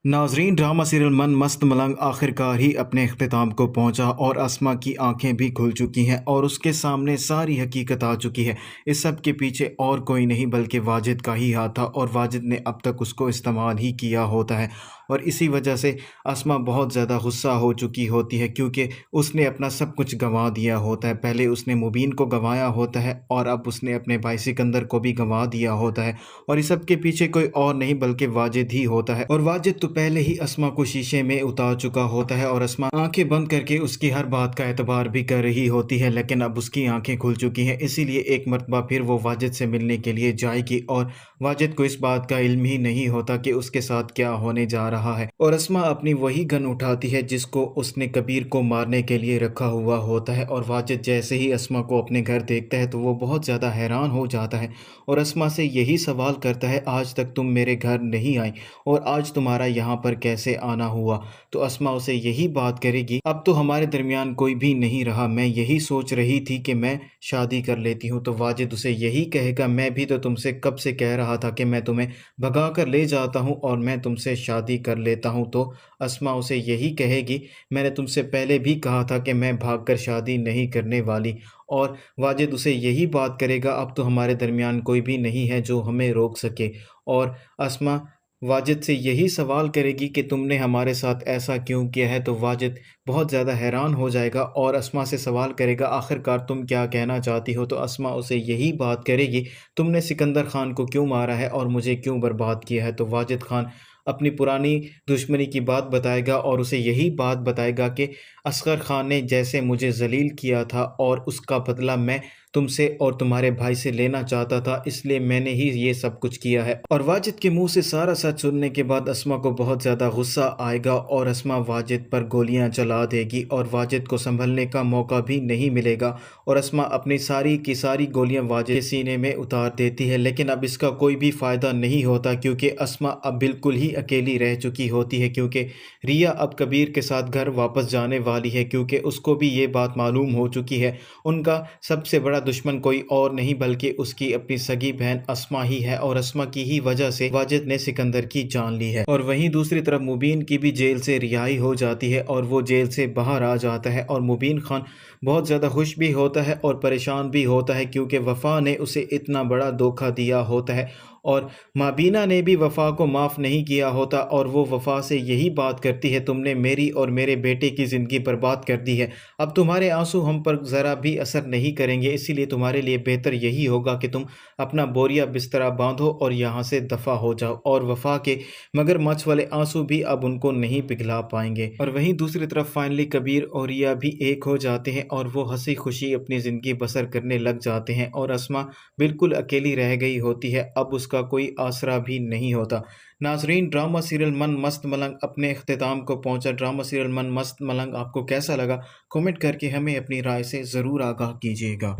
नाजरीन, drama serial मन मस्त मलंग आखिरकार ही अपने अख्ताम को पहुंचा और अस्मा की आंखें भी खुल चुकी हैं और उसके सामने सारी हकीकत आ चुकी है। इस सब के पीछे और कोई नहीं बल्कि वाजिद का ही हाथ था और वाजिद ने अब तक उसको इस्तेमाल ही किया होता है। और इसी वजह से अस्मा बहुत ज़्यादा गुस्सा हो चुकी होती है क्योंकि उसने अपना सब कुछ गंवा दिया होता है। पहले उसने मुबीन को गंवाया होता है और अब उसने अपने भाई सिकंदर को भी गंवा दिया होता है। और इस सब के पीछे कोई और नहीं बल्कि वाजिद ही होता है। और वाजिद तो पहले ही अस्मा को शीशे में उतार चुका होता है और अस्मा आंखें बंद करके उसकी हर बात का एतबार भी कर रही होती है, लेकिन अब उसकी आंखें खुल चुकी हैं। इसीलिए एक मरतबा फिर वो वाजिद से मिलने के लिए जाएगी और वाजिद को इस बात का इल्म ही नहीं होता कि उसके साथ क्या होने जा रहा है। और अस्मा अपनी वही गन उठाती है जिसको उसने कबीर को मारने के लिए रखा हुआ होता है। और वाजिद जैसे ही अस्मा को अपने घर देखता है तो वो बहुत ज़्यादा हैरान हो जाता है और अस्मा से यही सवाल करता है, आज तक तुम मेरे घर नहीं आई और आज तुम्हारा यहाँ पर कैसे आना हुआ? तो अस्मा उसे यही बात करेगी, अब तो हमारे दरमियान कोई भी नहीं रहा, मैं यही सोच रही थी कि मैं शादी कर लेती हूँ। तो वाजिद उसे यही कहेगा, मैं भी तो तुमसे कब से कह रहा था कि मैं तुम्हें भगा कर ले जाता हूँ और मैं तुमसे शादी कर लेता हूँ। तो अस्मा उसे यही कहेगी, मैंने तुमसे पहले भी कहा था कि मैं भागकर शादी नहीं करने वाली। और वाजिद उसे यही बात करेगा, अब तो हमारे दरमियान कोई भी नहीं है जो हमें रोक सके। और अस्मा वाजिद से यही सवाल करेगी कि तुमने हमारे साथ ऐसा क्यों किया है। तो वाजिद बहुत ज़्यादा हैरान हो जाएगा और अस्मा से सवाल करेगा, आखिरकार तुम क्या कहना चाहती हो? तो अस्मा उसे यही बात करेगी, तुमने सिकंदर खान को क्यों मारा है और मुझे क्यों बर्बाद किया है? तो वाजिद खान अपनी पुरानी दुश्मनी की बात बताएगा और उसे यही बात बताएगा कि असगर खान ने जैसे मुझे जलील किया था और उसका बदला मैं तुमसे और तुम्हारे भाई से लेना चाहता था, इसलिए मैंने ही ये सब कुछ किया है। और वाजिद के मुंह से सारा सच सुनने के बाद अस्मा को बहुत ज़्यादा गुस्सा आएगा और अस्मा वाजिद पर गोलियां चला देगी और वाजिद को संभलने का मौका भी नहीं मिलेगा। और अस्मा अपनी सारी की सारी गोलियां वाजिद के सीने में उतार देती है, लेकिन अब इसका कोई भी फ़ायदा नहीं होता क्योंकि अस्मा अब बिल्कुल ही अकेली रह चुकी होती है। क्योंकि रिया अब कबीर के साथ घर वापस जाने वाली है क्योंकि उसको भी ये बात मालूम हो चुकी है, उनका सबसे बड़ा दुश्मन कोई और नहीं बल्कि उसकी अपनी सगी बहन अस्मा ही है और अस्मा की ही वजह से वाजिद ने सिकंदर की जान ली है। और वहीं दूसरी तरफ मुबीन की भी जेल से रिहाई हो जाती है और वो जेल से बाहर आ जाता है और मुबीन खान बहुत ज़्यादा खुश भी होता है और परेशान भी होता है क्योंकि वफ़ा ने उसे इतना बड़ा धोखा दिया होता है और माबीना ने भी वफ़ा को माफ़ नहीं किया होता। और वो वफ़ा से यही बात करती है, तुमने मेरी और मेरे बेटे की ज़िंदगी बर्बाद कर दी है, अब तुम्हारे आंसू हम पर ज़रा भी असर नहीं करेंगे, इसीलिए तुम्हारे लिए बेहतर यही होगा कि तुम अपना बोरिया बिस्तरा बांधो और यहाँ से दफ़ा हो जाओ। और वफ़ा के मगरमच्छ वाले आंसू भी अब उनको नहीं पिघला पाएंगे। और वहीं दूसरी तरफ फाइनली कबीर और रिया भी एक हो जाते हैं और वो हंसी खुशी अपनी ज़िंदगी बसर करने लग जाते हैं और अस्मा बिल्कुल अकेली रह गई होती है, अब उसका कोई आसरा भी नहीं होता। नाजरीन, ड्रामा सीरियल मन मस्त मलंग अपने अख्ताम को पहुंचा। ड्रामा सीरियल मन मस्त मलंग आपको कैसा लगा? कमेंट करके हमें अपनी राय से ज़रूर आगाह कीजिएगा।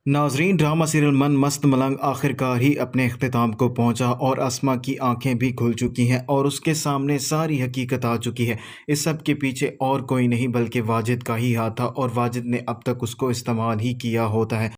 नाजरीन, ड्रामा सीरियल मन मस्त मलंग आखिरकार ही अपने अख्ताम को पहुंचा और अस्मा की आंखें भी खुल चुकी हैं और उसके सामने सारी हकीकत आ चुकी है। इस सब के पीछे और कोई नहीं बल्कि वाजिद का ही हाथ था और वाजिद ने अब तक उसको इस्तेमाल ही किया होता है।